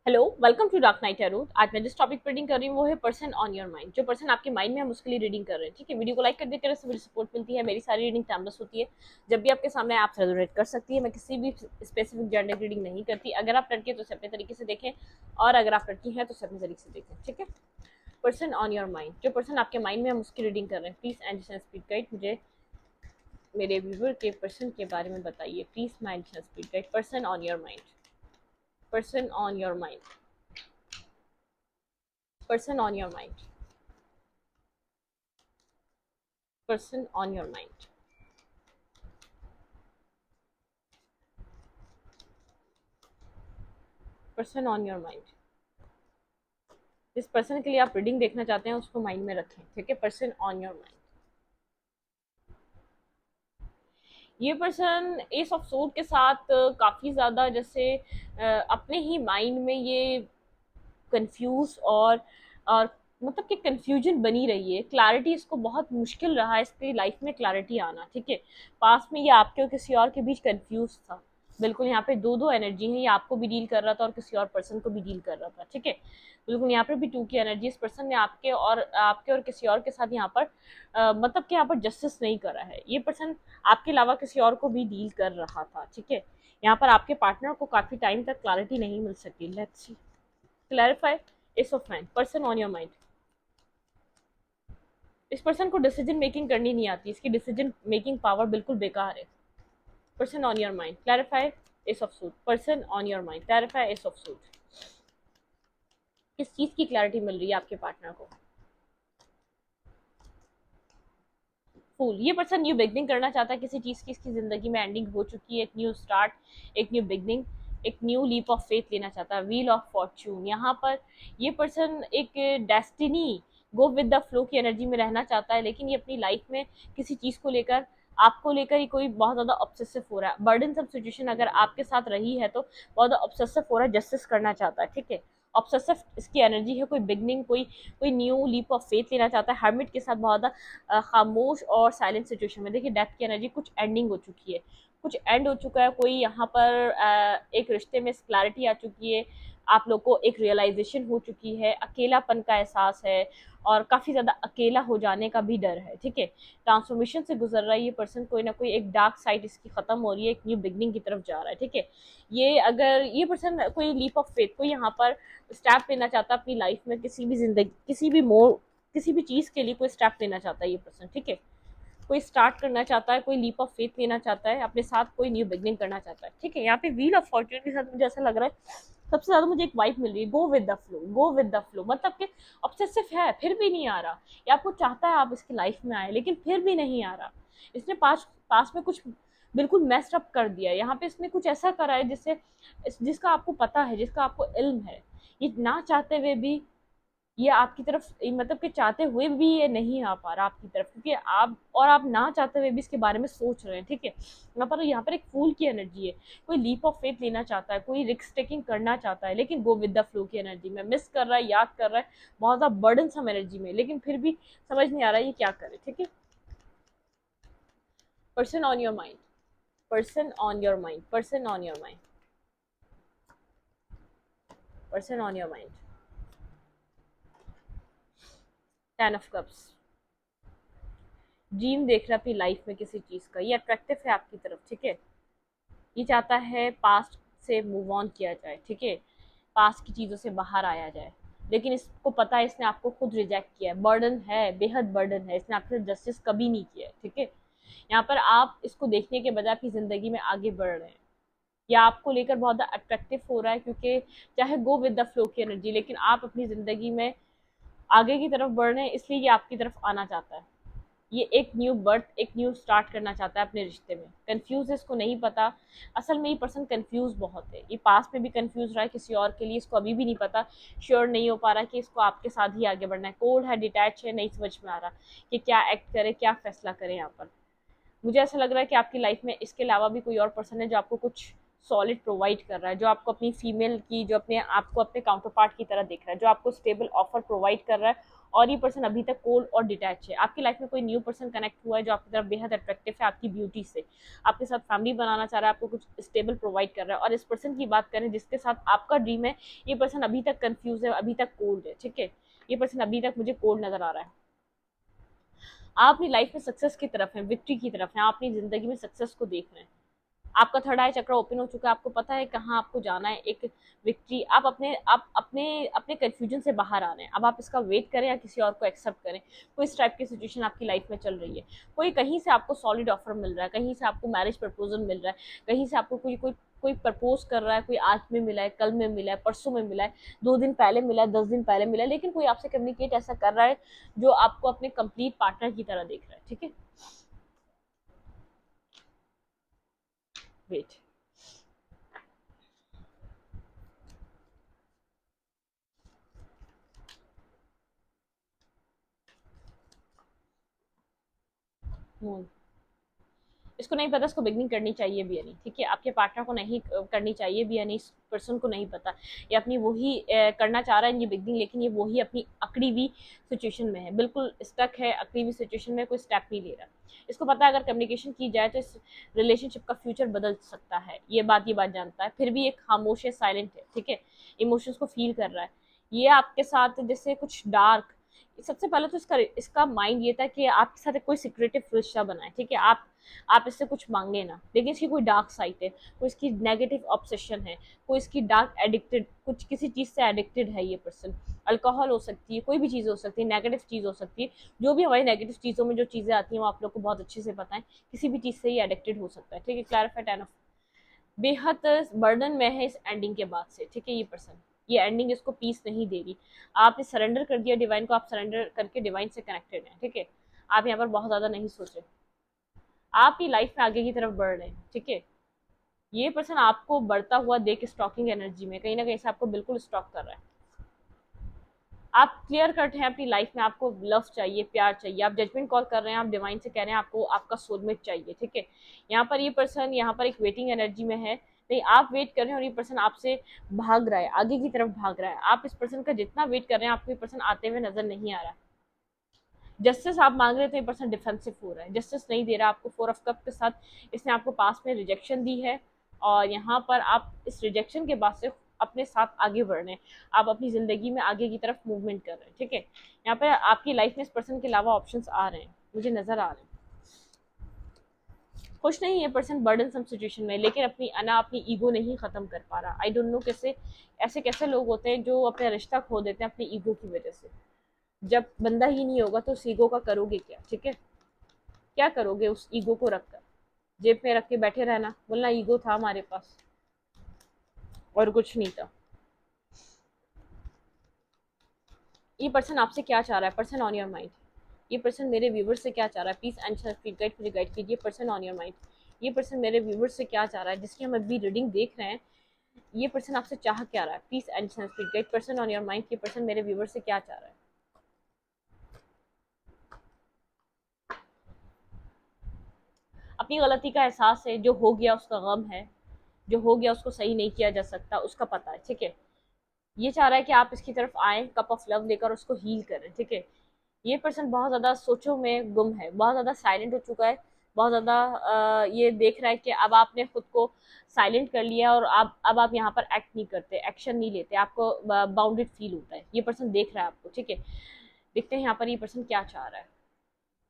Hello, welcome to dark night tarot. आज मैं जिस टॉपिक पर रीडिंग कर रही हूँ वो है पर्सन ऑन योर माइंड। जो पर्सन आपके माइंड में हम उसके लिए रीडिंग कर रहे हैं। ठीक है, वीडियो को लाइक कर देते रहने से मुझे सपोर्ट मिलती है। मेरी सारी रीडिंग टाइमलेस होती है। जब भी आपके सामने आप रेजोनेट कर सकती है। मैं किसी भी स्पेसिफिक जेंडर की रीडिंग नहीं करती। अगर आप लड़के हैं तो उसे अपने तरीके से देखें, और अगर आप लड़की हैं तो उसे अपने तरीके से देखें। ठीक है, पर्सन ऑन योर माइंड, जो पर्सन आपके माइंड में हम उसकी रीडिंग कर रहे हैं। प्लीज एंड स्पीड गाइड मुझे मेरे व्यूवर के पर्सन के बारे में बताइए। Please mind speed guide, person on your mind, person on your mind, person on your mind, person on your mind, person on your mind। जिस पर्सन के लिए आप रीडिंग देखना चाहते हैं उसको माइंड में रखें। ठीक है, पर्सन ऑन योर माइंड। ये पर्सन एस ऑफ सोर्ड के साथ काफी ज्यादा जैसे अपने ही माइंड में ये कंफ्यूज और मतलब कि कंफ्यूजन बनी रही है। क्लैरिटी इसको बहुत मुश्किल रहा है इसकी लाइफ में क्लैरिटी आना। ठीक है, पास में ये आपके और किसी और के बीच कंफ्यूज था। बिल्कुल, यहाँ पे दो दो एनर्जी है। ये आपको भी डील कर रहा था और किसी और पर्सन को भी डील कर रहा था। ठीक है, बिल्कुल यहाँ पे भी टू की एनर्जी। इस पर्सन ने आपके और किसी और के साथ यहाँ पर मतलब कि यहाँ पर जस्टिस नहीं करा है। ये पर्सन आपके अलावा किसी और को भी डील कर रहा था। ठीक है, यहाँ पर आपके पार्टनर को काफी टाइम तक क्लैरिटी नहीं मिल सकी। Let's see, clarify S of man, person on your mind. इस पर्सन को डिसीजन मेकिंग करनी नहीं आती। इसकी डिसीजन मेकिंग पावर बिल्कुल बेकार है। Person on your mind, clarify S of suit, person on your mind, clarify S of suit. किस चीज की क्लैरिटी मिल रही है आपके पार्टनर को? फूल, ये पर्सन न्यू बिगनिंग करना चाहता है किसी चीज की। इसकी जिंदगी में एंडिंग हो चुकी है। एक न्यू स्टार्ट, एक न्यू बिगनिंग, एक न्यू लीप ऑफ फेथ लेना चाहता है। व्हील ऑफ फॉर्च्यून, यहाँ पर ये पर्सन एक destiny, go with the flow की एनर्जी में रहना चाहता है। लेकिन ये अपनी लाइफ में किसी चीज को लेकर, आपको लेकर ही कोई बहुत ज्यादा ऑब्सेसिव हो रहा है। बर्डन सब सिचुएशन अगर आपके साथ रही है तो बहुत ज्यादा ऑब्सेसिव हो रहा है, जस्टिस करना चाहता है। ठीक है, ऑब्सेसिव इसकी एनर्जी है। कोई बिगनिंग, कोई कोई न्यू लीप ऑफ फेथ लेना चाहता है। हर्मिट के साथ बहुत ज्यादा खामोश और साइलेंट सिचुएशन में। देखिए, डेथ की एनर्जी, कुछ एंडिंग हो चुकी है, कुछ एंड हो चुका है। कोई यहाँ पर एक रिश्ते में क्लैरिटी आ चुकी है। आप लोग को एक रियलाइजेशन हो चुकी है। अकेलापन का एहसास है और काफी ज्यादा अकेला हो जाने का भी डर है। ठीक है, ट्रांसफॉर्मेशन से गुजर रहा है ये पर्सन। कोई ना कोई एक डार्क साइड इसकी खत्म हो रही है, एक न्यू बिगनिंग की तरफ जा रहा है। ठीक है, ये अगर ये पर्सन कोई लीप ऑफ फेथ, कोई यहाँ पर स्टेप लेना चाहता है अपनी लाइफ में, किसी भी जिंदगी, किसी भी मोड़, किसी भी चीज के लिए कोई स्टेप लेना चाहता है ये पर्सन। ठीक है, कोई स्टार्ट करना चाहता है, कोई लीप ऑफ फेथ लेना चाहता है, अपने साथ कोई न्यू बिगनिंग करना चाहता है। ठीक है, यहाँ पे व्हील ऑफ फॉर्च्यून के साथ मुझे ऐसा लग रहा है, सबसे ज्यादा मुझे एक वाइब मिल रही है, go with the flow, go with the flow. मतलब कि ऑब्सेसिव है फिर भी नहीं आ रहा, या आपको चाहता है आप इसकी लाइफ में आए लेकिन फिर भी नहीं आ रहा। इसने पास पास में कुछ बिल्कुल मेस्ड अप कर दिया है। यहाँ पे इसने कुछ ऐसा करा है जिससे जिसका आपको पता है, जिसका आपको इल्म है। ये ना चाहते हुए भी ये आपकी तरफ, मतलब कि चाहते हुए भी ये नहीं आ पा रहा आपकी तरफ, क्योंकि आप ना चाहते हुए भी इसके बारे में सोच रहे हैं। ठीक है, यहाँ पर एक फूल की एनर्जी है। कोई लीप ऑफ फेथ लेना चाहता है, कोई रिस्क टेकिंग करना चाहता है, लेकिन गो विद द फ्लो की एनर्जी में मिस कर रहा है, याद कर रहा है, बहुत ज्यादा बर्डन सम एनर्जी में, लेकिन फिर भी समझ नहीं आ रहा है ये क्या करे। ठीक है, person on your mind, person on your mind, person on your mind, person on your mind. Ten of cups, dream देख रहा है अपनी लाइफ में किसी चीज का। ये अट्रैक्टिव है आपकी तरफ। ठीक है, ये चाहता है पास्ट से मूव ऑन किया जाए। ठीक है, पास्ट की चीजों से बाहर आया जाए, लेकिन इसको पता है इसने आपको खुद रिजेक्ट किया है। बर्डन है, बेहद बर्डन है। इसने आपके जस्टिस कभी नहीं किया है। ठीक है, यहाँ पर आप इसको देखने के बजाय अपनी जिंदगी में आगे बढ़ रहे हैं। या आपको लेकर बहुत ज्यादा अट्रैक्टिव हो रहा है, क्योंकि चाहे गो विद द फ्लो की एनर्जी, लेकिन आप अपनी जिंदगी में आगे की तरफ बढ़ रहे हैं, इसलिए ये आपकी तरफ आना चाहता है। ये एक न्यू बर्थ, एक न्यू स्टार्ट करना चाहता है अपने रिश्ते में। कंफ्यूज है, इसको नहीं पता। असल में ये पर्सन कंफ्यूज बहुत है। ये पास में भी कंफ्यूज रहा है किसी और के लिए, इसको अभी भी नहीं पता, श्योर नहीं हो पा रहा कि इसको आपके साथ ही आगे बढ़ना है। कोल्ड है, डिटैच है, नहीं समझ में आ रहा कि क्या एक्ट करे, क्या फैसला करे। यहाँ पर मुझे ऐसा लग रहा है कि आपकी लाइफ में इसके अलावा भी कोई और पर्सन है जो आपको कुछ सॉलिड प्रोवाइड कर रहा है, जो आपको अपनी फीमेल की, जो अपने आपको अपने काउंटर पार्ट की तरह देख रहा है, जो आपको स्टेबल ऑफर प्रोवाइड कर रहा है, और ये पर्सन अभी तक कोल्ड और डिटैच है। आपकी लाइफ में कोई न्यू पर्सन कनेक्ट हुआ है जो आपकी तरफ बेहद अट्रैक्टिव है आपकी ब्यूटी से, आपके साथ फैमिली बनाना चाह रहा है, आपको कुछ स्टेबल प्रोवाइड कर रहा है। और इस पर्सन की बात करें जिसके साथ आपका ड्रीम है, ये पर्सन अभी तक कंफ्यूज है, अभी तक कोल्ड है, ठीक है, ये पर्सन अभी तक मुझे कोल्ड नजर आ रहा है। आप अपनी लाइफ में सक्सेस की तरफ हैं, विक्ट्री की तरफ हैं, आप अपनी जिंदगी में सक्सेस को देख रहे हैं। आपका थर्ड आई चक्र ओपन हो चुका है, आपको पता है कहाँ आपको जाना है, एक विक्ट्री, आप अपने अपने कंफ्यूजन से बाहर आ रहे हैं। अब आप इसका वेट करें या किसी और को एक्सेप्ट करें। कोई इस टाइप की सिचुएशन आपकी लाइफ में चल रही है, कोई कहीं से आपको सॉलिड ऑफर मिल रहा है, कहीं से आपको मैरिज प्रपोजल मिल रहा है, कहीं से आपको कोई कोई कोई प्रपोज कर रहा है, कोई आज में मिला है, कल में मिला है, परसों में मिला है, 2 दिन पहले मिला है, 10 दिन पहले मिला है, लेकिन कोई आपसे कम्युनिकेट ऐसा कर रहा है जो आपको अपने कंप्लीट पार्टनर की तरह देख रहा है, ठीक है। वेट, मून, इसको नहीं पता इसको बिगनिंग करनी चाहिए भी या नहीं, ठीक है, आपके पार्टनर को नहीं करनी चाहिए भी या नहीं, इस पर्सन को नहीं पता, ये अपनी वही करना चाह रहा है ये बिगनिंग, लेकिन ये वही अपनी अकड़ी हुई सिचुएशन में है, बिल्कुल स्टक है अकड़ी हुई सिचुएशन में, कोई स्टेप नहीं ले रहा। इसको पता है अगर कम्युनिकेशन की जाए तो इस रिलेशनशिप का फ्यूचर बदल सकता है, ये बात जानता है, फिर भी एक खामोश है, साइलेंट है, ठीक है, इमोशंस को फील कर रहा है। ये आपके साथ जैसे कुछ डार्क, सबसे पहले तो इसका इसका माइंड ये था कि आपके साथ कोई सिक्रेटिव रिश्ता बनाए, ठीक है, आप इससे कुछ मांगे ना, लेकिन इसकी कोई डार्क साइड है, कोई इसकी नेगेटिव ऑब्सेशन है, कोई इसकी डार्क एडिक्टेड, कुछ किसी चीज़ से एडिक्टेड है ये पर्सन। अल्कोहल हो सकती है, कोई भी चीज़ हो सकती है, नेगेटिव चीज़ हो सकती है, जो भी हमारी नेगेटिव चीज़ों में जो चीज़ें आती हैं वो आप लोग को बहुत अच्छे से पता है, किसी भी चीज़ से ये एडिक्टेड हो सकता है, ठीक है, क्लैरिफाइड एनफ। बेहद बर्डन में है इस एंडिंग के बाद से, ठीक है, ये पर्सन, ये एंडिंग इसको पीस नहीं दे रही। आपने सरेंडर कर दिया डिवाइन को, आप सरेंडर करके डिवाइन से कनेक्टेड हैं, ठीक है, आप यहाँ पर बहुत ज़्यादा नहीं सोचे, आप ही लाइफ में आगे की तरफ बढ़ रहे हैं, ठीक है। ये पर्सन आपको बढ़ता हुआ देख स्टॉकिंग एनर्जी में कहीं ना कहीं से आपको बिल्कुल स्टॉक कर रहा है। आप क्लियर कट हैं अपनी लाइफ में, आपको लव चाहिए, प्यार चाहिए, आप जजमेंट कॉल कर रहे हैं, आप डिवाइन से कह रहे हैं आपको आपका सोलमेट चाहिए, ठीक है। यहाँ पर ये पर्सन यहाँ पर एक वेटिंग एनर्जी में है, नहीं आप वेट कर रहे हैं और ये पर्सन आपसे भाग रहा है, आगे की तरफ भाग रहा है। आप इस पर्सन का जितना वेट कर रहे हैं आपको ये पर्सन आते हुए नजर नहीं आ रहा। जस्टिस आप मांग रहे थे, ये पर्सन डिफेंसिव हो रहा है, जस्टिस नहीं दे रहा आपको। 4 ऑफ कप के साथ इसने आपको पास में रिजेक्शन दी है, और यहाँ पर आप इस रिजेक्शन के बाद से अपने साथ आगे बढ़ रहे हैं, आप अपनी ज़िंदगी में आगे की तरफ मूवमेंट कर रहे हैं, ठीक है। यहाँ पर आपकी लाइफ में इस पर्सन के अलावा ऑप्शंस आ रहे हैं, मुझे नज़र आ रहे हैं। खुश नहीं है पर्सन, बर्डन सम सिचुएशन में, लेकिन अपनी ईगो नहीं खत्म कर पा रहा। आई डोंट नो कैसे ऐसे कैसे लोग होते हैं जो अपना रिश्ता खो देते हैं अपनी ईगो की वजह से। जब बंदा ही नहीं होगा तो उस ईगो का करोगे क्या, ठीक है, क्या करोगे उस ईगो को रखकर, जेब में रख के बैठे रहना, बोलना ईगो था हमारे पास और कुछ नहीं था। ये पर्सन आपसे क्या चाह रहा है, पर्सन ऑन योर माइंड, ये पर्सन मेरे व्यूवर से क्या चाह रहा है, प्लीज आंसर फीड गाइड मुझे गाइड कीजिए। पर्सन ऑन योर माइंड, ये पर्सन मेरे व्यूवर से क्या चाह रहा है, जिसकी हम अभी रीडिंग देख रहे हैं, ये पर्सन आपसे चाह क्या रहा है, please answer feed guide. Person on your mind, ये पर्सन मेरे व्यूवर से क्या चाह रहा है। अपनी गलती का एहसास है, जो हो गया उसका गम है, जो हो गया उसको सही नहीं किया जा सकता, उसका पता है, ठीक है। ये चाह रहा है कि आप इसकी तरफ आए, कप ऑफ लव लेकर उसको हील करें, ठीक है। ये पर्सन बहुत ज़्यादा सोचों में गुम है, बहुत ज़्यादा साइलेंट हो चुका है, बहुत ज़्यादा ये देख रहा है कि अब आपने खुद को साइलेंट कर लिया और अब आप यहाँ पर एक्ट नहीं करते, एक्शन नहीं लेते, आपको बाउंडेड फील होता है। ये पर्सन देख रहा है आपको, ठीक है। देखते हैं यहाँ पर ये पर्सन क्या चाह रहा है।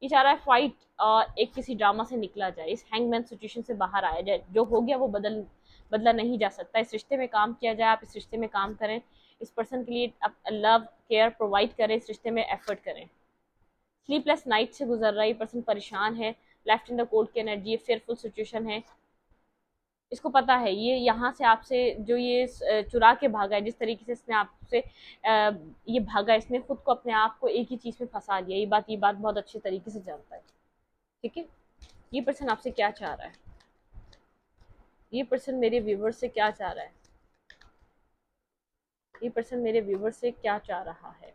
ये चाह रहा है फाइट और एक किसी ड्रामा से निकला जाए, इस हैंगमैन सिचुएशन से बाहर आया जाए, जो हो गया वो बदला नहीं जा सकता। इस रिश्ते में काम किया जाए, आप इस रिश्ते में काम करें, इस पर्सन के लिए आप लव केयर प्रोवाइड करें, इस रिश्ते में एफर्ट करें। स्लीपलेस नाइट से गुजर रहा है ये पर्सन, परेशान है, लेफ्ट इन द कोल्ड की एनर्जी है, फेयरफुल सिचुएशन है। इसको पता है ये यहाँ से आपसे जो ये चुरा के भागा है, जिस तरीके से इसने आपसे ये भागा, इसने खुद को अपने आप को एक ही चीज़ में फंसा लिया। ये बात बहुत अच्छे तरीके से जानता है, ठीक है। ये पर्सन आपसे क्या चाह रहा है, ये पर्सन मेरे व्यूवर से क्या चाह रहा है, ये पर्सन मेरे व्यूवर से क्या चाह रहा है।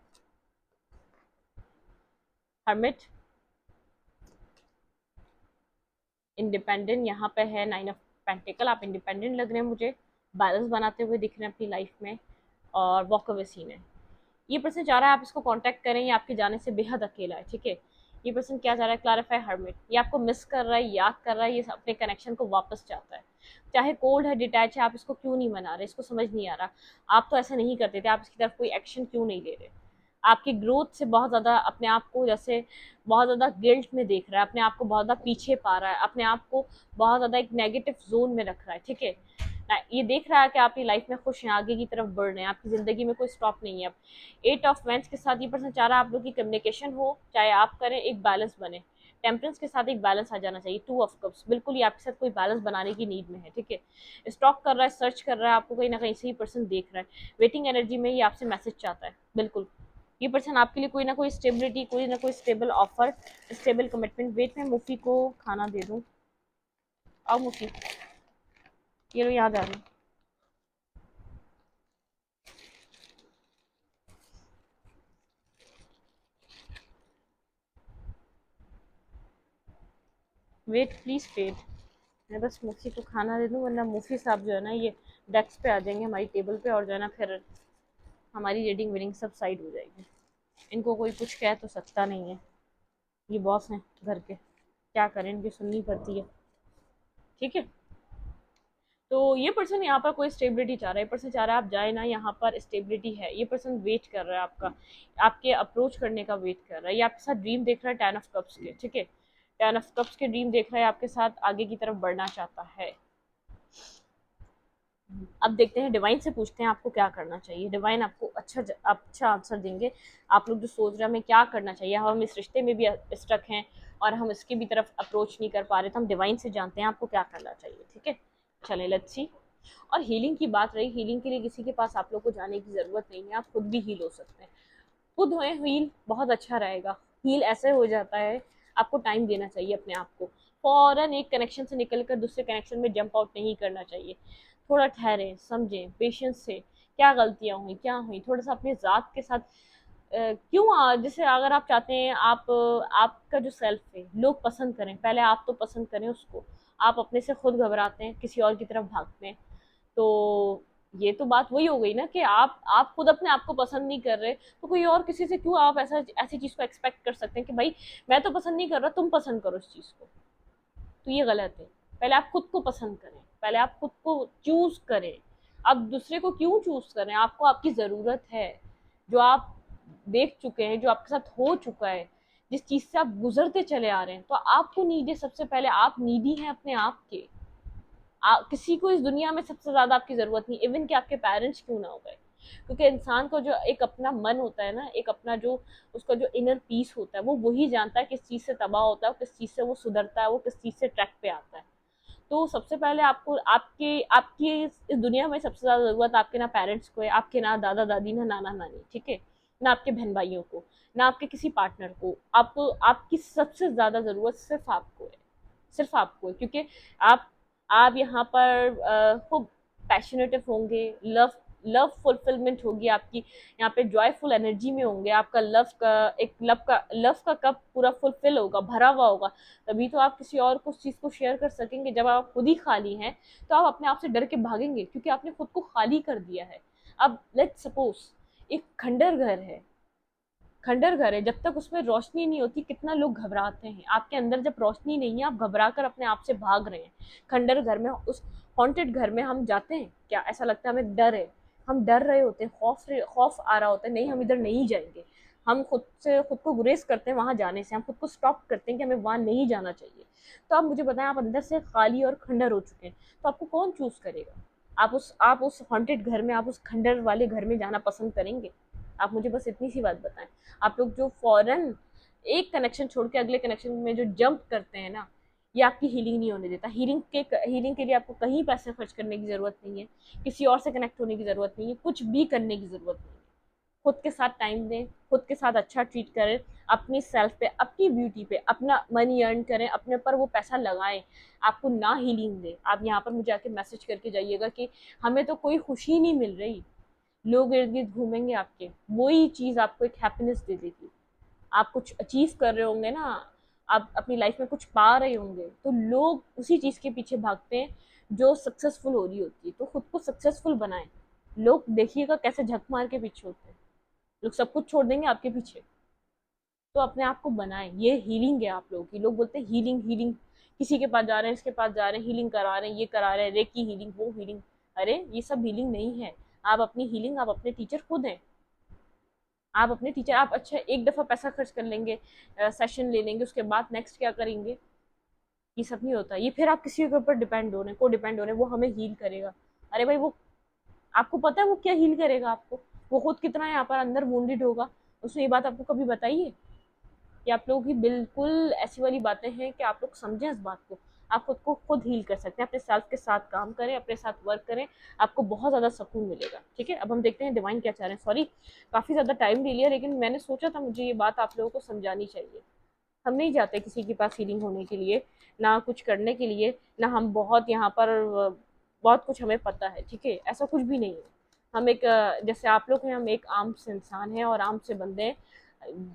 हर्मिट, इंडिपेंडेंट यहाँ पे है, 9 ऑफ पेंटिकल, आप इंडिपेंडेंट लग रहे हैं मुझे, बैलेंस बनाते हुए दिख रहे हैं अपनी लाइफ में, और वॉक अवे सीन है। ये पर्सन चाह रहा है आप इसको कांटेक्ट करें, ये आपके जाने से बेहद अकेला है, ठीक है। ये पर्सन क्या चाह रहा है, क्लैरिफाई हर्मिट, ये आपको मिस कर रहा है, याद कर रहा है, ये अपने कनेक्शन को वापस चाहता है। चाहे कोल्ड है, डिटैच है, आप इसको क्यों नहीं मना रहे, इसको समझ नहीं आ रहा। आप तो ऐसा नहीं करते थे, आप इसकी तरफ कोई एक्शन क्यों नहीं ले रहे। आपकी ग्रोथ से बहुत ज़्यादा अपने आप को जैसे बहुत ज़्यादा गिल्ट में देख रहा है, अपने आप को बहुत ज़्यादा पीछे पा रहा है, अपने आप को बहुत ज़्यादा एक नेगेटिव जोन में रख रहा है, ठीक है। ये देख रहा है कि आप अपनी लाइफ में खुश हैं, आगे की तरफ बढ़ रहे हैं, आपकी ज़िंदगी में कोई स्टॉप नहीं है अब। 8 ऑफ वेंस के साथ ये पर्सन चाह रहा है आप लोग की कम्युनिकेशन हो, चाहे आप करें, एक बैलेंस बने। टेम्परेंस के साथ एक बैलेंस आ जाना चाहिए। 2 ऑफ कप्स, बिल्कुल ये आपके साथ कोई बैलेंस बनाने की नीड में है, ठीक है। स्टॉक कर रहा है, सर्च कर रहा है, आपको कहीं ना कहीं से ही पर्सन देख रहा है। वेटिंग एनर्जी में ये आपसे मैसेज चाहता है, बिल्कुल। ये पर्सन आपके लिए कोई ना कोई स्टेबिलिटी, कोई ना कोई stable offer, stable commitment. Wait में मुफी को खाना दे दूँ, आओ मुफी, ये लो यहाँ जा रही। वेट प्लीज वेट, मैं बस मुफी को खाना दे दूँ, वरना मुफी साहब जो है ना ये डेस्क पे आ जाएंगे हमारी टेबल पे, और जो है ना फिर हमारी रीडिंग वीडिंग सब साइड हो जाएगी। इनको कोई कुछ कह तो सकता नहीं है, ये बॉस हैं घर के, क्या करें, इनकी सुननी पड़ती है, ठीक है। तो ये पर्सन यहाँ पर कोई स्टेबिलिटी चाह रहा है, ये पर्सन चाह रहा है आप जाए ना, यहाँ पर स्टेबिलिटी है। ये पर्सन वेट कर रहा है आपका, आपके अप्रोच करने का वेट कर रहा है। ये आपके साथ ड्रीम देख रहा है 10 ऑफ कप्स के, ठीक है। 10 ऑफ कप्स के ड्रीम देख रहा है, आपके साथ आगे की तरफ बढ़ना चाहता है। अब देखते हैं, डिवाइन से पूछते हैं आपको क्या करना चाहिए। डिवाइन आपको अच्छा आंसर देंगे। आप लोग जो सोच रहे हैं हमें क्या करना चाहिए, हम इस रिश्ते में भी स्टक हैं और हम इसकी भी तरफ अप्रोच नहीं कर पा रहे, तो हम डिवाइन से जानते हैं आपको क्या करना चाहिए, ठीक है। चलें, लेट्स सी। और हीलिंग की बात रही, हीलिंग के लिए किसी के पास आप लोग को जाने की ज़रूरत नहीं है, आप खुद भी हील हो सकते हैं। खुद होए हील, बहुत अच्छा रहेगा। हील ऐसे हो जाता है, आपको टाइम देना चाहिए अपने आप को। फौरन एक कनेक्शन से निकलकर दूसरे कनेक्शन में जंप आउट नहीं करना चाहिए। थोड़ा ठहरें, समझें पेशेंस से, क्या गलतियाँ हुई, क्या हुई, थोड़ा सा अपने ज़ात के साथ जैसे अगर आप चाहते हैं आप आपका जो सेल्फ है लोग पसंद करें, पहले आप तो पसंद करें उसको। आप अपने से खुद घबराते हैं, किसी और की तरफ भागते हैं, तो ये तो बात वही हो गई ना कि आप खुद अपने आप को पसंद नहीं कर रहे, तो कोई और किसी से क्यों आप ऐसा ऐसी चीज़ को एक्सपेक्ट कर सकते हैं कि भाई मैं तो पसंद नहीं कर रहा, तुम पसंद करो इस चीज़ को। तो ये गलत है। पहले आप खुद को पसंद करें, पहले आप खुद को चूज करें। आप दूसरे को क्यों चूज करें, आपको आपकी ज़रूरत है, जो आप देख चुके हैं, जो आपके साथ हो चुका है, जिस चीज़ से आप गुजरते चले आ रहे हैं, तो आपको नीड है। सबसे पहले आप नीडी हैं अपने आप के। किसी को इस दुनिया में सबसे ज्यादा आपकी जरूरत नहीं, इवन कि आपके पेरेंट्स क्यों ना हो गए। क्योंकि इंसान को जो एक अपना मन होता है ना, एक अपना जो उसका जो इनर पीस होता है, वो वही जानता है किस चीज से तबाह होता है, किस चीज से वो सुधरता है, वो किस चीज से ट्रैक पे आता है। तो सबसे पहले आपको आपके आपकी इस दुनिया में सबसे ज्यादा जरूरत आपके ना पेरेंट्स को है, आपके ना दादा दादी, ना नाना नानी, ठीक है, ना आपके बहन भाइयों को, ना आपके किसी पार्टनर को। आपको आपकी सबसे ज्यादा जरूरत सिर्फ आपको है, सिर्फ आपको है। क्योंकि आप आप यहाँ पर खूब पैशनेटिव होंगे, लव लव फुलफिलमेंट होगी आपकी, यहाँ पे जॉयफुल एनर्जी में होंगे, आपका लव का कप पूरा फुलफिल होगा, भरा हुआ होगा। तभी तो आप किसी और को उस चीज़ को शेयर कर सकेंगे। जब आप खुद ही खाली हैं तो आप अपने आप से डर के भागेंगे, क्योंकि आपने खुद को खाली कर दिया है। अब लेट्स सपोज एक खंडर घर है, खंडर घर है, जब तक उसमें रोशनी नहीं होती कितना लोग घबराते हैं। आपके अंदर जब रोशनी नहीं है, आप घबरा कर अपने आप से भाग रहे हैं। खंडर घर में, उस हॉन्टेड घर में हम जाते हैं क्या, ऐसा लगता है हमें डर है, हम डर रहे होते हैं, खौफ आ रहा होता है, नहीं हम इधर नहीं जाएंगे। हम खुद को गुरेज करते हैं वहां जाने से, हम खुद को स्टॉप करते हैं कि हमें वहां नहीं जाना चाहिए। तो आप मुझे बताएं, आप अंदर से खाली और खंडर हो चुके हैं, तो आपको कौन चूज करेगा। आप उस हॉन्टेड घर में, आप उस खंडर वाले घर में जाना पसंद करेंगे। आप मुझे बस इतनी सी बात बताएं। आप लोग जो फॉरन एक कनेक्शन छोड़ के अगले कनेक्शन में जो जंप करते हैं ना, ये आपकी हीलिंग नहीं होने देता। हीलिंग के लिए आपको कहीं पैसे खर्च करने की ज़रूरत नहीं है, किसी और से कनेक्ट होने की ज़रूरत नहीं है, कुछ भी करने की ज़रूरत नहीं है। खुद के साथ टाइम दें, खुद के साथ अच्छा ट्रीट करें, अपनी सेल्फ पे, अपनी ब्यूटी पे अपना मनी अर्न करें, अपने पर वो पैसा लगाएं। आपको ना हीलिंग दे, आप यहाँ पर मुझे आके मैसेज करके जाइएगा कि हमें तो कोई खुशी नहीं मिल रही। लोग इर्द गिर्द घूमेंगे आपके, वही चीज़ आपको एक हैप्पीनेस दे देगी। आप कुछ अचीव कर रहे होंगे ना, आप अपनी लाइफ में कुछ पा रहे होंगे, तो लोग उसी चीज़ के पीछे भागते हैं जो सक्सेसफुल हो रही होती है, तो खुद को सक्सेसफुल बनाएं। लोग देखिएगा कैसे झक मार के पीछे होते हैं, लोग सब कुछ छोड़ देंगे आपके पीछे। तो अपने आप को बनाएं, ये हीलिंग है आप लोगों की। लोग बोलते हैं हीलिंग हीलिंग, किसी के पास जा रहे हैं, इसके पास जा रहे हैं, हीलिंग करा रहे हैं, ये करा रहे हैं, रेकी हीलिंग, वो हीलिंग। अरे ये सब हीलिंग नहीं है। आप अपनी हीलिंग, आप अपने टीचर खुद हैं। आप अपने टीचर, आप अच्छा एक दफ़ा पैसा खर्च कर लेंगे, सेशन ले लेंगे, उसके बाद नेक्स्ट क्या करेंगे? ये सब नहीं होता। ये फिर आप किसी के ऊपर डिपेंड हो रहे हैं, को डिपेंड हो रहे हैं, वो हमें हील करेगा। अरे भाई, वो आपको पता है वो क्या हील करेगा आपको? वो खुद कितना यहाँ पर अंदर वुंडेड होगा, उसने ये बात आपको कभी बताई है? ये आप लोगों की बिल्कुल ऐसी वाली बातें हैं कि आप लोग समझें इस बात को। आप खुद को खुद हील कर सकते हैं, अपने सेल्फ के साथ काम करें, अपने साथ वर्क करें, आपको बहुत ज़्यादा सुकून मिलेगा। ठीक है, अब हम देखते हैं डिवाइन क्या चाह रहे हैं। सॉरी, काफ़ी ज़्यादा टाइम ले लिया, लेकिन मैंने सोचा था मुझे ये बात आप लोगों को समझानी चाहिए। हम नहीं जाते किसी के पास हीलिंग होने के लिए, ना कुछ करने के लिए, ना हम बहुत यहाँ पर बहुत कुछ हमें पता है। ठीक है, ऐसा कुछ भी नहीं है। हम एक जैसे आप लोग हैं, हम एक आम से इंसान हैं और आम से बंदे हैं।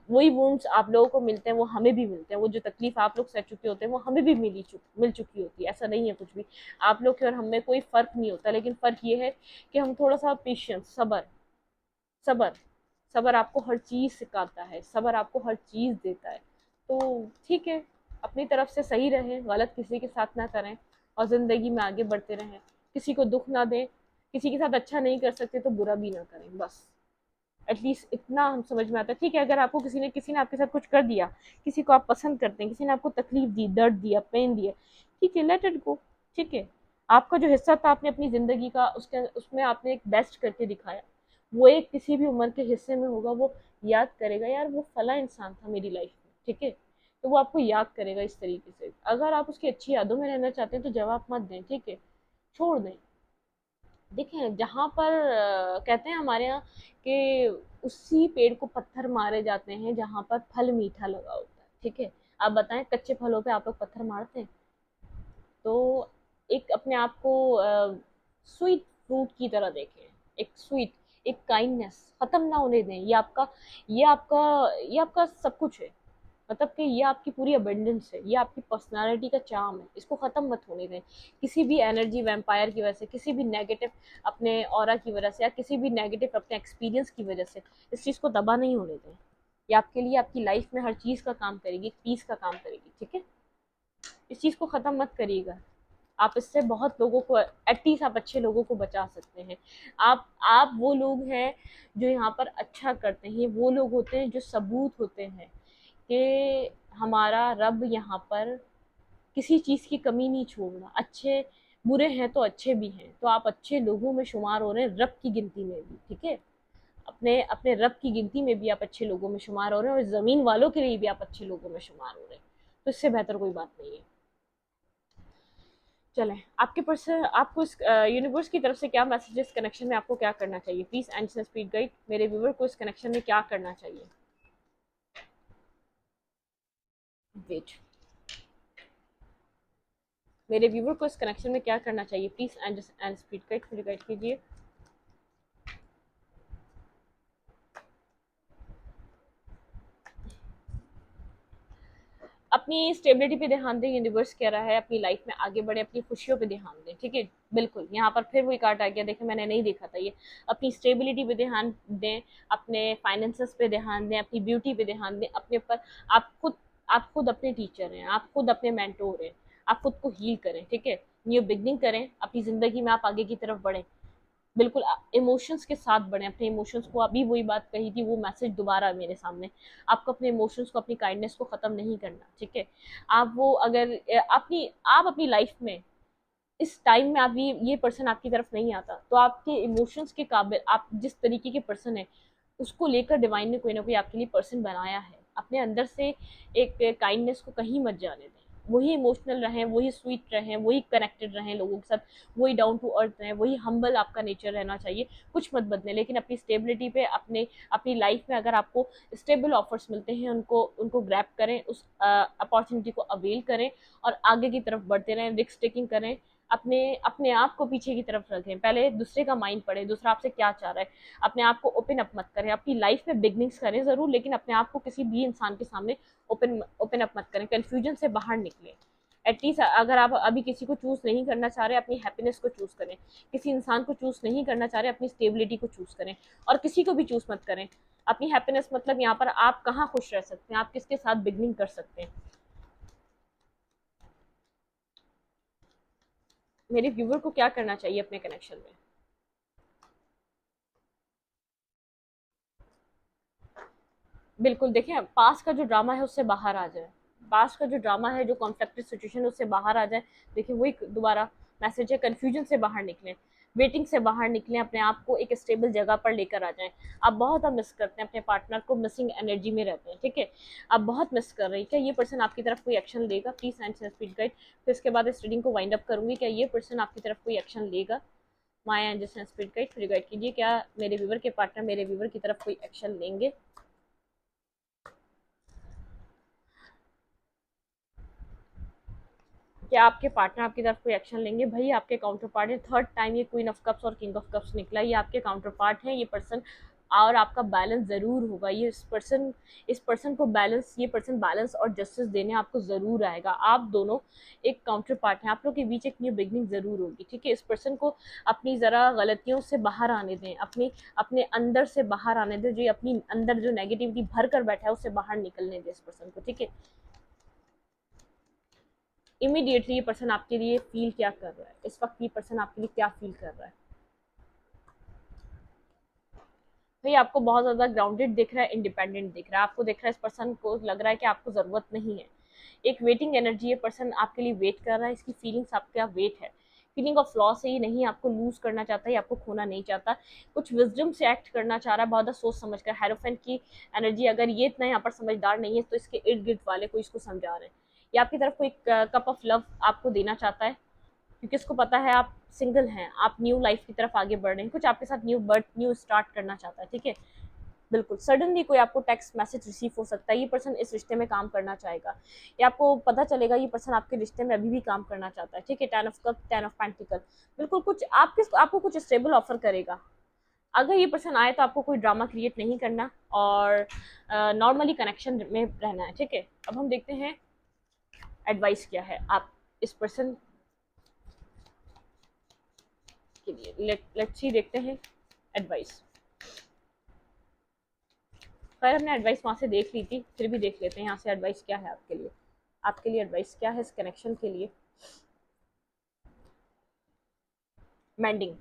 वही वुंड्स आप लोगों को मिलते हैं, वो हमें भी मिलते हैं। वो जो तकलीफ आप लोग सह चुके होते हैं, वो हमें भी मिल चुकी होती है। ऐसा नहीं है कुछ भी। आप लोग के और हम में कोई फ़र्क नहीं होता, लेकिन फ़र्क ये है कि हम थोड़ा सा पेशेंस, सब्र, सब्र, सब्र आपको हर चीज़ सिखाता है, सब्र आपको हर चीज़ देता है। तो ठीक है, अपनी तरफ से सही रहें, गलत किसी के साथ ना करें और ज़िंदगी में आगे बढ़ते रहें। किसी को दुख ना दें, किसी के साथ अच्छा नहीं कर सकते तो बुरा भी ना करें, बस। एटलीस्ट इतना हम समझ में आता है। ठीक है, अगर आपको किसी ने आपके साथ कुछ कर दिया, किसी को आप पसंद करते हैं, किसी ने आपको तकलीफ दी, दर्द दिया, पेन दिया, ठीक है, लेट इट गो। ठीक है, आपका जो हिस्सा था आपने अपनी ज़िंदगी का, उसके उसमें आपने एक बेस्ट करके दिखाया। वो एक किसी भी उम्र के हिस्से में होगा, वो याद करेगा, यार वो फला इंसान था मेरी लाइफ में। ठीक है, तो वो आपको याद करेगा इस तरीके से। अगर आप उसकी अच्छी यादों में रहना चाहते हैं तो जवाब मत दें, ठीक है, छोड़ दें। देखें, जहाँ पर कहते हैं हमारे यहाँ कि उसी पेड़ को पत्थर मारे जाते हैं जहाँ पर फल मीठा लगा होता है। ठीक है, आप बताएं, कच्चे फलों पे आप लोग पत्थर मारते हैं? तो एक अपने आप को स्वीट फ्रूट की तरह देखें। एक स्वीट, एक काइंडनेस खत्म ना होने दें। ये आपका सब कुछ है। मतलब कि ये आपकी पूरी अबेंडेंस है, ये आपकी पर्सनालिटी का चार्म है, इसको ख़त्म मत होने दें किसी भी एनर्जी वैम्पायर की वजह से, किसी भी नेगेटिव अपने ऑरा की वजह से, या किसी भी नेगेटिव अपने एक्सपीरियंस की वजह से। इस चीज़ को दबा नहीं होने दें। ये आपके लिए, आपकी लाइफ में हर चीज़ का काम करेगी, पीस का काम करेगी। ठीक है, इस चीज़ को ख़त्म मत करिएगा। आप इससे बहुत लोगों को, एटलीस्ट आप अच्छे लोगों को बचा सकते हैं। आप वो लोग हैं जो यहाँ पर अच्छा करते हैं, वो लोग होते हैं जो सबूत होते हैं कि हमारा रब यहाँ पर किसी चीज़ की कमी नहीं छोड़ रहा। अच्छे बुरे हैं तो अच्छे भी हैं, तो आप अच्छे लोगों में शुमार हो रहे हैं, रब की गिनती में भी। ठीक है, अपने अपने रब की गिनती में भी आप अच्छे लोगों में शुमार हो रहे हैं, और ज़मीन वालों के लिए भी आप अच्छे लोगों में शुमार हो रहे हैं। तो इससे बेहतर कोई बात नहीं है। चलें, आपके पर्सन आपको इस यूनिवर्स की तरफ से क्या मैसेज, इस कनेक्शन में आपको क्या करना चाहिए? प्लीज़ एंड स्पीड गाइड, मेरे व्यूवर को इस कनेक्शन में क्या करना चाहिए? वेट, मेरे व्यूवर को इस कनेक्शन में क्या करना चाहिए? प्लीज़ एंड स्पीड गाइड मुझे गाइड कीजिए। अपनी स्टेबिलिटी पे ध्यान दें, यूनिवर्स कह रहा है अपनी लाइफ में आगे बढ़े, अपनी खुशियों पे ध्यान दें। ठीक है, बिल्कुल, यहाँ पर फिर वही कार्ड आ गया, देखें मैंने नहीं देखा था ये। अपनी स्टेबिलिटी पे ध्यान दें, अपने फाइनेंसेस पे ध्यान दें, अपनी ब्यूटी पे ध्यान दें, अपने ऊपर। आप खुद अपने टीचर हैं, आप खुद अपने मेंटोर हैं। आप खुद को हील करें। ठीक है, न्यू बिगनिंग करें अपनी ज़िंदगी में, आप आगे की तरफ बढ़ें। बिल्कुल इमोशंस के साथ बढ़ें, अपने इमोशंस को, अभी वही बात कही थी, वो मैसेज दोबारा मेरे सामने। आपको अपने इमोशंस को, अपनी काइंडनेस को ख़त्म नहीं करना। ठीक है, आप वो अगर आप अपनी लाइफ में इस टाइम में आप ये पर्सन आपकी तरफ नहीं आता, तो आपके इमोशंस के काबिल, आप जिस तरीके के पर्सन है, उसको लेकर डिवाइन ने कोई ना कोई आपके लिए पर्सन बनाया है। अपने अंदर से एक काइंडनेस को कहीं मत जाने दें। वही इमोशनल रहें, वही स्वीट रहें, वही कनेक्टेड रहें लोगों के साथ, वही डाउन टू अर्थ रहें, वही हम्बल आपका नेचर रहना चाहिए। कुछ मत बदलें, लेकिन अपनी स्टेबिलिटी पे, अपनी लाइफ में अगर आपको स्टेबल ऑफर्स मिलते हैं, उनको उनको ग्रैब करें, उस अपॉर्चुनिटी को अवेल करें और आगे की तरफ बढ़ते रहें, रिस्क टेकिंग करें। अपने अपने आप को पीछे की तरफ रखें, पहले दूसरे का माइंड पढ़ें, दूसरा आपसे क्या चाह रहा है। अपने आप को ओपन अप मत करें, अपनी लाइफ में बिगनिंग्स करें ज़रूर, लेकिन अपने आप को किसी भी इंसान के सामने ओपन ओपन अप मत करें, कन्फ्यूजन से बाहर निकलें। एटलीस्ट अगर आप अभी किसी को चूज नहीं करना चाह रहे, अपनी हैप्पीनेस को चूज करें। किसी इंसान को चूज नहीं करना चाह रहे, अपनी स्टेबिलिटी को चूज करें। और किसी को भी चूज मत करें। अपनी हैप्पीनेस मतलब यहाँ पर आप कहाँ खुश रह सकते हैं, आप किसके साथ बिगनिंग कर सकते हैं। मेरे व्यूवर को क्या करना चाहिए अपने कनेक्शन में? बिल्कुल देखिए, पास का जो ड्रामा है उससे बाहर आ जाए। पास का जो ड्रामा है, जो कॉन्फ्लिक्टेड सिचुएशन है, उससे बाहर आ जाए। देखिए वही दोबारा मैसेज है, कन्फ्यूजन से बाहर निकलें, वेटिंग से बाहर निकलें, अपने आप को एक स्टेबल जगह पर लेकर आ जाएं। आप बहुत अब मिस करते हैं अपने पार्टनर को, मिसिंग एनर्जी में रहते हैं, ठीक है। आप बहुत मिस कर रहे हैं। क्या ये पर्सन आपकी तरफ कोई एक्शन लेगा? Please science and speed guide. फिर इसके बाद इस रीडिंग को वाइंड अप करूंगी। क्या ये पर्सन आपकी तरफ कोई एक्शन लेगा? माया एंजल्स एंड स्पीड गाइड फिर गाइड कीजिए, क्या मेरे व्यूवर के पार्टनर मेरे व्यूवर की तरफ कोई एक्शन लेंगे? क्या आपके पार्टनर आपकी तरफ कोई एक्शन लेंगे? भाई आपके काउंटर पार्ट है। थर्ड टाइम ये क्वीन ऑफ कप्स और किंग ऑफ कप्स निकला, ये आपके काउंटर पार्ट है। ये पर्सन और आपका बैलेंस जरूर होगा। ये इस पर्सन को बैलेंस, ये पर्सन बैलेंस और जस्टिस देने आपको जरूर आएगा। आप दोनों एक काउंटर पार्ट हैं, आप लोग के बीच एक न्यू बिगनिंग जरूर होगी, ठीक है। इस पर्सन को अपनी जरा गलतियों से बाहर आने दें, अपने अपने अंदर से बाहर आने दें। जो अपनी अंदर जो नेगेटिविटी भर कर बैठा है उससे बाहर निकलने दें इस पर्सन को, ठीक है। इमीडिएटली ये पर्सन आपके लिए फील क्या कर रहा है, इस वक्त ये पर्सन आपके लिए क्या फील कर रहा है? भाई आपको बहुत ज्यादा ग्राउंडेड दिख रहा है, इंडिपेंडेंट दिख रहा है। आपको दिख रहा है इस पर्सन को लग रहा है कि आपको जरूरत नहीं है। एक वेटिंग एनर्जी, ये पर्सन आपके लिए वेट कर रहा है। इसकी फीलिंग्स आपका वेट है। फीलिंग ऑफ लॉस है, ये नहीं आपको लूज करना चाहता है, आपको खोना नहीं चाहता। कुछ विजडम से एक्ट करना चाह रहा है, बहुत सोच समझ कर। हेरोफेंट की एनर्जी, अगर ये इतना यहाँ पर समझदार नहीं है तो इसके इर्द गिर्द वाले को इसको समझा रहे हैं। ये आपकी तरफ कोई कप ऑफ लव आपको देना चाहता है, क्योंकि उसको पता है आप सिंगल हैं, आप न्यू लाइफ की तरफ आगे बढ़ रहे हैं। कुछ आपके साथ न्यू बर्थ, न्यू स्टार्ट करना चाहता है, ठीक है। बिल्कुल सडनली कोई आपको टेक्स्ट मैसेज रिसीव हो सकता है। ये पर्सन इस रिश्ते में काम करना चाहेगा, या आपको पता चलेगा ये पर्सन आपके रिश्ते में अभी भी काम करना चाहता है, ठीक है। Ten of cup, ten of pentacle, बिल्कुल कुछ आपको कुछ स्टेबल ऑफर करेगा। अगर ये पर्सन आए तो आपको कोई ड्रामा क्रिएट नहीं करना और नॉर्मली कनेक्शन में रहना है, ठीक है। अब हम देखते हैं एडवाइस क्या है आप इस पर्सन के लिए। लेट्स सी, देखते हैं एडवाइस। खैर हमने एडवाइस वहां से देख ली थी, फिर भी देख लेते हैं यहाँ से एडवाइस क्या है आपके लिए। आपके लिए एडवाइस क्या है इस कनेक्शन के लिए? मैंडिंग,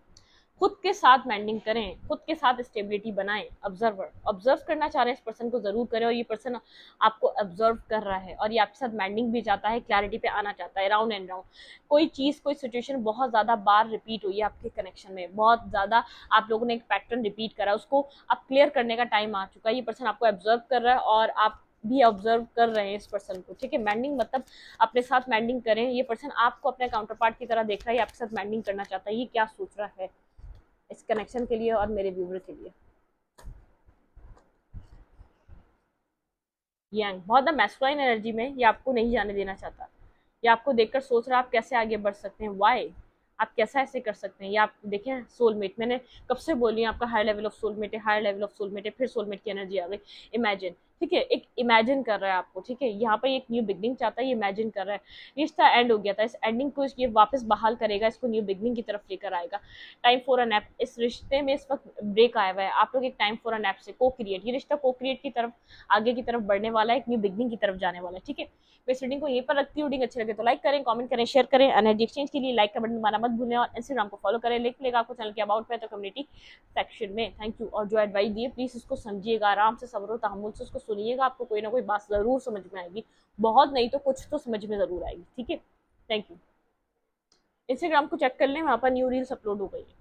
खुद के साथ मैंडिंग करें, खुद के साथ स्टेबिलिटी बनाएं। ऑब्जर्वर, ऑब्जर्व करना चाह रहे हैं इस पर्सन को जरूर करें, और ये पर्सन आपको ऑब्जर्व कर रहा है और ये आपके साथ मैंडिंग भी चाहता है, क्लैरिटी पे आना चाहता है, राउंड एंड राउंड। कोई चीज, कोई सिचुएशन बहुत ज्यादा बार रिपीट हुई है आपके कनेक्शन में, बहुत ज्यादा आप लोगों ने एक पैटर्न रिपीट करा, उसको अब क्लियर करने का टाइम आ चुका है। ये पर्सन आपको ऑब्जर्व कर रहा है और आप भी ऑब्जर्व कर रहे हैं इस पर्सन को, ठीक है। मैंडिंग मतलब अपने साथ मैंडिंग करें। ये पर्सन आपको अपने काउंटर पार्ट की तरह देख रहा है, आपके साथ मैंडिंग करना चाहता है। ये क्या सोच रहा है इस कनेक्शन के लिए और मेरे व्यूवर के लिए? यंग, बहुत द मैस्कुलाइन एनर्जी में, ये आपको नहीं जाने देना चाहता। ये आपको देखकर सोच रहा है आप कैसे आगे बढ़ सकते हैं, वाई आप कैसा ऐसे कर सकते हैं। ये आप देखें, सोलमेट, मैंने कब से बोली आपका हायर लेवल ऑफ सोलमेट है, हायर लेवल ऑफ सोलमेट है, फिर सोलमेट की एनर्जी आ गई। इमेजिन, ठीक है, एक इमेजिन कर रहा है आपको, ठीक है। यहाँ पर एक न्यू बिगनिंग चाहता है, ये इमेजिन कर रहा है। रिश्ता एंड हो गया था, इस एंडिंग को ये वापस बहाल करेगा, इसको न्यू बिगनिंग की तरफ लेकर आएगा। टाइम फॉर अ नैप, इस रिश्ते में इस वक्त ब्रेक आया हुआ है। आप लोग एक टाइम फॉर अ नैप से को क्रिएट, ये रिश्ता को क्रिएट की तरफ, आगे की तरफ बढ़ने वाला है, एक न्यू बिगनिंग की तरफ जाने वाला है, ठीक है। मैं इस रीडिंग को यहीं पर रखती हूँ। रीडिंग अच्छी लगे तो लाइक करें, कमेंट करें, शेयर करें। एनर्जी एक्सचेंज के लिए लाइक का बटन दबाना मत भूलें और इंस्टाग्राम को फॉलो करें। लिंक मिलेगा आपको चैनल के अबाउट में तो कम्युनिटी सेक्शन में। Thank you. और जो एडवाइस दिए प्लीज उसको समझिएगा, आराम से सब्र और तहम्मुल से उसको सुनिएगा, आपको कोई ना कोई बात जरूर समझ में आएगी। बहुत नहीं तो कुछ तो समझ में जरूर आएगी, ठीक है। Thank you. इंस्टाग्राम को चेक कर लें, वहाँ पर न्यू रील्स अपलोड हो गई है।